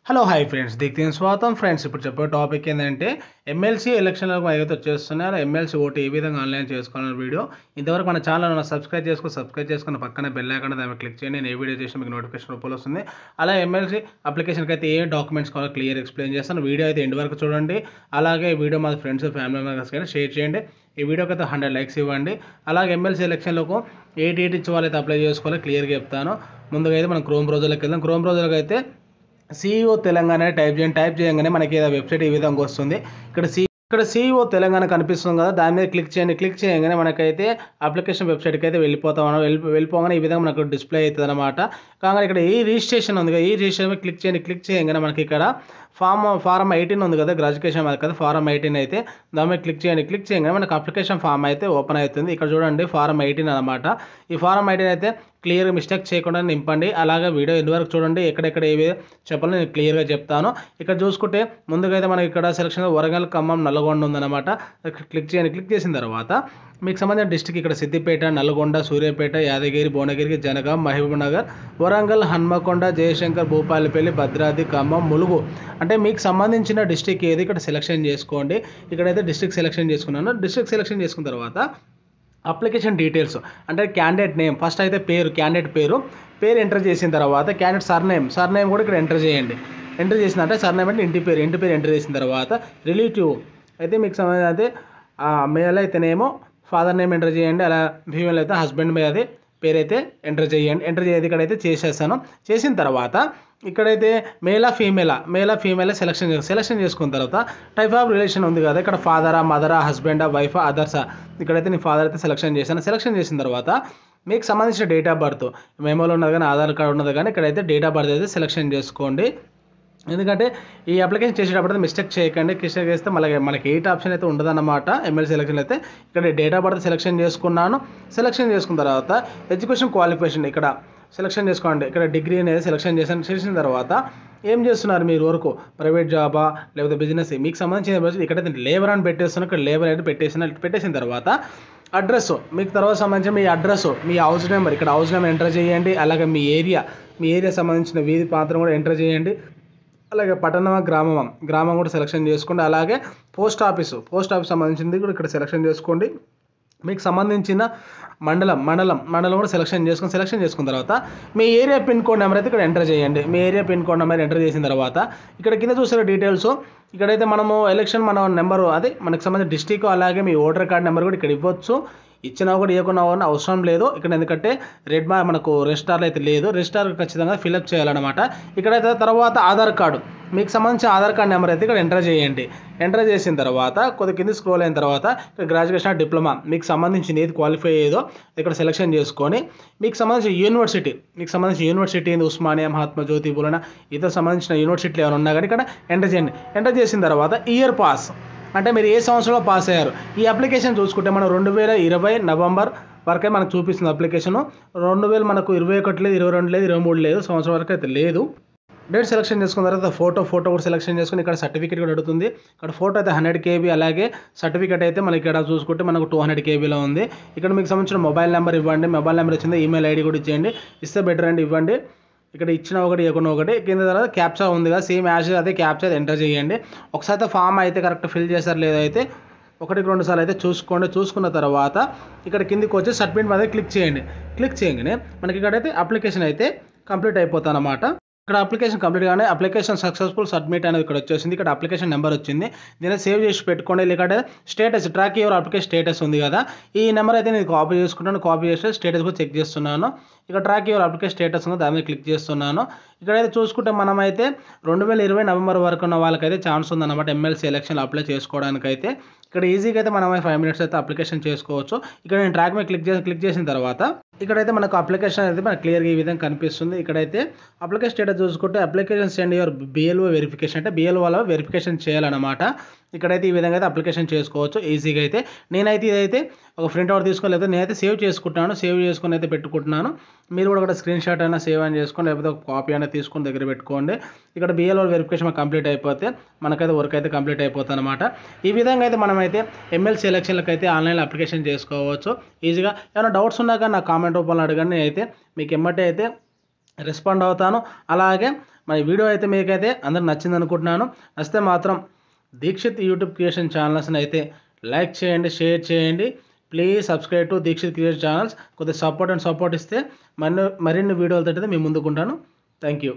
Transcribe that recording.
Hello hi friends దిగ్దేన్ స్వాగతం friends. ఇప్పుడు చెప్పే టాపిక్ ఏంటంటే ఎమ్మెల్సీ ఎలక్షన్లకు అయితే వచ్చేస్తున్నారో ఎమ్మెల్సీ ఓటు ఏ విధంగా ఆన్లైన్ చేసుకోవాలనే వీడియో. ఇంతవరకు మన ఛానల్ సబ్స్క్రైబ్ చేసుకుని పక్కన బెల్ ఐకాన్ దాన్ని క్లిక్ చేయండి. నేను ఏ వీడియో చేసి మీకు నోటిఫికేషన్ రూపంలో వస్తుంది. అలా ఎమ్మెల్సీ అప్లికేషన్కి అయితే ఏ డాక్యుమెంట్స్ కావాలో క్లియర్ ఎక్స్ప్లెయిన్ చేస్తాను. వీడియో అయితే ఎండ్ వరకు చూడండి. అలాగే ఈ వీడియో మా ఫ్రెండ్స్ ఫ్యామిలీ మెంబర్స్ కానీ షేర్ చేయండి. ఈ వీడియోకి అయితే 100 లైక్స్ ఇవ్వండి. అలాగే ఎమ్మెల్సీ ఎలక్షన్లకు ఏ ఇచ్చి వాళ్ళైతే అప్లై చేసుకోవాలో క్లియర్గా చెప్తాను. ముందుగా అయితే మనం క్రోమ్ బ్రౌజర్లోకి వెళ్దాం. క్రోమ్ బ్రౌజర్కి అయితే CEO తెలంగాణ టైప్ చేయగానే మనకి వెబ్సైట్ ఈ విధంగా వస్తుంది. ఇక్కడ CEO తెలంగాణ కనిపిస్తుంది కదా, దాని మీద క్లిక్ చేయండి. క్లిక్ చేయగానే మనకైతే అప్లికేషన్ వెబ్సైట్కి అయితే వెళ్ళిపోగానే ఈ విధంగా మనకు డిస్ప్లే అవుతుంది అనమాట. కానీ ఇక్కడ ఈ రిజిస్ట్రేషన్ ఉంది కదా, ఈ రిజిస్ట్రేషన్ మీద క్లిక్ చేయండి. క్లిక్ చేయగానే మనకి ఇక్కడ ఫారం 18 ఉంది కదా, గ్రాడ్యుయేషన్ కదా, ఫారం 18 అయితే దాని మీద క్లిక్ చేయండి. క్లిక్ చేయగానే మనకు అప్లికేషన్ ఫామ్ అయితే ఓపెన్ అవుతుంది. ఇక్కడ చూడండి ఫారం 18 అనమాట. ఈ ఫారం 18 అయితే క్లియర్గా మిస్టేక్ చేయకుండా నింపండి. అలాగే వీడియో ఎండ్ వరకు చూడండి. ఎక్కడెక్కడ ఏవి చెప్పాలో నేను క్లియర్గా చెప్తాను. ఇక్కడ చూసుకుంటే ముందుగా అయితే మనకి ఇక్కడ సెలక్షన్ వరంగల్, ఖమ్మం, నల్గొండ ఉందన్నమాట. క్లిక్ చేయండి. క్లిక్ చేసిన తర్వాత మీకు సంబంధించిన డిస్ట్రిక్ట్ ఇక్కడ సిద్దిపేట, నల్గొండ, సూర్యాపేట, యాదగిరి, భువనగిరి, జనగాం, మహబూబ్నగర్, వరంగల్, హన్మకొండ, జయశంకర్, భూపాలపల్లి, భద్రాద్రి, ఖమ్మం, ములుగు అంటే మీకు సంబంధించిన డిస్ట్రిక్ట్ ఏది ఇక్కడ సెలెక్షన్ చేసుకోండి. ఇక్కడైతే డిస్ట్రిక్ట్ సెలెక్షన్ చేసుకున్నాను. డిస్ట్రిక్ట్ సెలెక్షన్ చేసుకున్న తర్వాత అప్లికేషన్ డీటెయిల్స్ అంటే క్యాండిడేట్ నేమ్ ఫస్ట్ అయితే క్యాండిడేట్ పేరు ఎంటర్ చేసిన తర్వాత క్యాండిడేట్ సర్నేమ్ కూడా ఇక్కడ ఎంటర్ చేయండి. ఎంటర్ చేసిన అంటే సర్నేమ్ అంటే ఇంటి పేరు ఎంటర్ చేసిన తర్వాత రిలేటివ్ అయితే మీకు సంబంధించిన అయితే మేల్ అయితేనేమో ఫాదర్ నేమ్ ఎంటర్ చేయండి. అలా ఫీమేల్ అయితే హస్బెండ్ మీద అది పేరైతే ఎంటర్ చేయండి. ఇక్కడైతే చేసేస్తాను. చేసిన తర్వాత ఇక్కడైతే మేలా ఫీమేలా సెలెక్షన్ చేసుకున్న తర్వాత టైప్ ఆఫ్ రిలేషన్ ఉంది కదా, ఇక్కడ ఫాదరా, మదరా, హస్బెండా, వైఫా, అదర్సా. ఇక్కడైతే నేను ఫాదర్ అయితే సెలెక్షన్ చేసిన తర్వాత మీకు సంబంధించిన డేట్ ఆఫ్ బర్త్ మెమోలో ఉన్నది కానీ ఆధార్ కార్డు ఉన్నది కానీ ఇక్కడైతే డేట్ ఆఫ్ బర్త్ అయితే సెలెక్షన్ చేసుకోండి. ఎందుకంటే ఈ అప్లికేషన్ చేసేటప్పుడు మిస్టేక్ చేయకండి. మిస్టేక్ చేస్తే మనకి 8 ఆప్షన్ అయితే ఉండదన్నమాట. ఎమ్మెల్సీ సెలెక్షన్ అయితే ఇక్కడ డేట్ ఆఫ్ బర్త్ సెలెక్షన్ చేసుకున్నాను. సెలెక్షన్ చేసుకున్న తర్వాత ఎడ్యుకేషన్ క్వాలిఫికేషన్ ఇక్కడ సెలెక్షన్ చేసుకోండి. ఇక్కడ డిగ్రీ అనేది చేసిన తర్వాత ఏం చేస్తున్నారు మీరు వరకు, ప్రైవేట్ జాబా లేకపోతే బిజినెస్, మీకు సంబంధించిన ఇక్కడైతే లేబర్ అని పెట్టేస్తున్నాను. ఇక్కడ లేబర్ అయితే పెట్టేసిన తర్వాత అడ్రస్ మీకు తర్వాత సంబంధించిన మీ అడ్రస్, మీ హౌస్ నెంబర్ ఇక్కడ హౌస్ నెంబర్ ఎంటర్ చేయండి. అలాగే మీ ఏరియా సంబంధించిన వీధి ప్రాంతం కూడా ఎంటర్ చేయండి. అలాగే పట్టణమా, గ్రామం కూడా సెలెక్షన్ చేసుకోండి. అలాగే పోస్ట్ ఆఫీస్ సంబంధించింది కూడా ఇక్కడ సెలెక్షన్ చేసుకోండి. మీకు సంబంధించిన మండలం కూడా సెలెక్షన్ చేసుకున్న తర్వాత మీ ఏరియా పిన్ కోడ్ నెంబర్ అయితే ఇక్కడ ఎంటర్ చేయండి. మీ area pin code number enter చేసిన తర్వాత ఇక్కడ కింద చూసే డీటెయిల్స్ ఇక్కడైతే మనము మన నెంబరు అదే మనకు సంబంధించిన డిస్ట్రిక్ట్ అలాగే మీ ఓటర్ కార్డ్ నెంబర్ కూడా ఇక్కడ ఇవ్వచ్చు. ఇచ్చినా కూడా ఇవ్వకున్నా కూడా అవసరం లేదు ఇక్కడ, ఎందుకంటే మనకు రిజిస్టార్లో అయితే లేదు. రిజిస్టార్ ఖచ్చితంగా ఫిల్అప్ చేయాలన్నమాట. ఇక్కడైతే తర్వాత ఆధార్ కార్డు, మీకు సంబంధించిన ఆధార్ కార్డ్ నెంబర్ అయితే ఇక్కడ ఎంటర్ చేయండి. ఎంటర్ చేసిన తర్వాత కొద్ది కింద స్క్రోల్ అయిన తర్వాత ఇక్కడ గ్రాడ్యుయేషన్, డిప్లొమా మీకు సంబంధించిన ఏది క్వాలిఫై అయ్యేదో ఇక్కడ సెలెక్షన్ చేసుకొని మీకు సంబంధించిన యూనివర్సిటీ ఉస్మానియా, మహాత్మా జ్యోతి, బులన ఇతర సంబంధించిన యూనివర్సిటీలు ఏమైనా ఉన్నా కానీ ఇక్కడ ఎంటర్ చేయండి. ఎంటర్ చేసిన తర్వాత ఇయర్ పాస్ అంటే మీరు ఏ సంవత్సరంలో పాస్ అయ్యారు. ఈ అప్లికేషన్ చూసుకుంటే మనం 2020 నవంబర్ వరకే మనకు చూపిస్తుంది అప్లికేషను. 2000 మనకు 21 లేదు, 22 లేదు, 23 లేదు, సంవత్సరం వరకు అయితే లేదు. డేట్ సెలెక్షన్ చేసుకున్న తర్వాత ఫోటో కూడా సెలెక్షన్ చేసుకుని ఇక్కడ సర్టిఫికేట్ కూడా అడుగుతుంది. ఇక్కడ ఫోటో అయితే 100 KB, అలాగే సర్టిఫికేట్ అయితే మనకి ఇక్కడ చూసుకుంటే మనకు 200 KBలో ఉంది. ఇక్కడ మీకు సంబంధించిన మొబైల్ నెంబర్ ఇవ్వండి. మొబైల్ నెంబర్ వచ్చింది, ఈమెయిల్ ID కూడా ఇచ్చేయండి. ఇస్తే బెటర్ అండి, ఇవ్వండి. ఇక్కడ ఇచ్చిన ఒకటి ఇవ్వకుండా ఒకటి కింద తర్వాత క్యాప్చా ఉంది కదా, సేమ్ యాజ్ అదే క్యాప్చా ఎంటర్ చేయండి. ఒకసారి ఫామ్ అయితే కరెక్ట్ ఫిల్ చేశారు లేదో అయితే 1-2 సార్లు అయితే చూసుకున్న తర్వాత ఇక్కడ కిందికి వచ్చి సబ్మిట్ మీద క్లిక్ చేయండి. క్లిక్ చేయగానే మనకి ఇక్కడైతే అప్లికేషన్ అయితే కంప్లీట్ అయిపోతుంది అన్నమాట. ఇక్కడ అప్లికేషన్ కంప్లీట్ కానీ అప్లికేషన్ సక్సెస్ఫుల్ సబ్మిట్ అనేది ఇక్కడ వచ్చేసింది. ఇక్కడ అప్లికేషన్ నెంబర్ వచ్చింది, దీన్ని సేవ్ చేసి పెట్టుకోండి. లేకపోతే status track your application status ఉంది కదా, ఈ నెంబర్ అయితే నేను కాపీ చేసుకుంటాను. కాపీ చేసి స్టేటస్ కూడా చెక్ చేస్తున్నాను. ఇక్కడ ట్రాక్ యువర్ అప్లికేషన్ స్టేటస్ ఉంది, దాని మీద క్లిక్ చేస్తున్నాను. ఇక్కడైతే చూసుకుంటే మనమైతే 2020 నవంబర్ వరకు ఉన్న వాళ్ళకైతే ఛాన్స్ ఉందన్నమాట ఎమ్మెల్సీ ఎలక్షన్ అప్లై చేసుకోవడానికైతే. ఇక్కడ ఈజీగా అయితే మనం 5 minutes అయితే అప్లికేషన్ చేసుకోవచ్చు. ఇక్కడ నేను ట్రాక్ మీద క్లిక్ చేసిన తర్వాత ఇక్కడైతే మనకు అప్లికేషన్ అయితే మనకు క్లియర్గా ఈ విధంగా కనిపిస్తుంది. ఇక్కడైతే అప్లికేషన్ స్టేటస్ చూసుకుంటే application send your BLO verification అంటే BLO వాళ్ళ వెరిఫికేషన్ చేయాలన్నమాట. ఇక్కడైతే ఈ విధంగా అయితే అప్లికేషన్ చేసుకోవచ్చు ఈజీగా అయితే. నేనైతే ఇదైతే ఒక ప్రింట్ అవుట్ తీసుకొని లేకపోతే నేనైతే సేవ్ చేసుకొని అయితే పెట్టుకుంటున్నాను. మీరు కూడా స్క్రీన్ షాట్ అయినా సేవ్ అని చేసుకొని లేకపోతే ఒక కాపీ అయినా తీసుకొని దగ్గర పెట్టుకోండి. ఇక్కడ BLO వెరిఫికేషన్ కంప్లీట్ అయిపోతే మనకైతే వర్క్ అయితే కంప్లీట్ అయిపోతుంది అనమాట. ఈ విధంగా అయితే మనమైతే ఎమ్మెల్సీ ఎలక్షన్లకు అయితే ఆన్లైన్లో అప్లికేషన్ చేసుకోవచ్చు ఈజీగా. ఏమైనా డౌట్స్ ఉన్నా కానీ నా కామెంట్ రూపంలో అడగండి, నేనైతే మీకు ఎమ్మటే అయితే రెస్పాండ్ అవుతాను. అలాగే మరి వీడియో అయితే మీకైతే అందరికి నచ్చింది అనుకుంటున్నాను. నచ్చితే మాత్రం దీక్షిత్ యూట్యూబ్ క్రియేషన్ ఛానల్స్ని అయితే లైక్ చేయండి, షేర్ చేయండి. Please subscribe to Dikshit creation channels. కొద్దిగా సపోర్ట్ ఇస్తే మరిన్ని వీడియోలతో అయితే మేము ముందుకుంటాను. Thank you.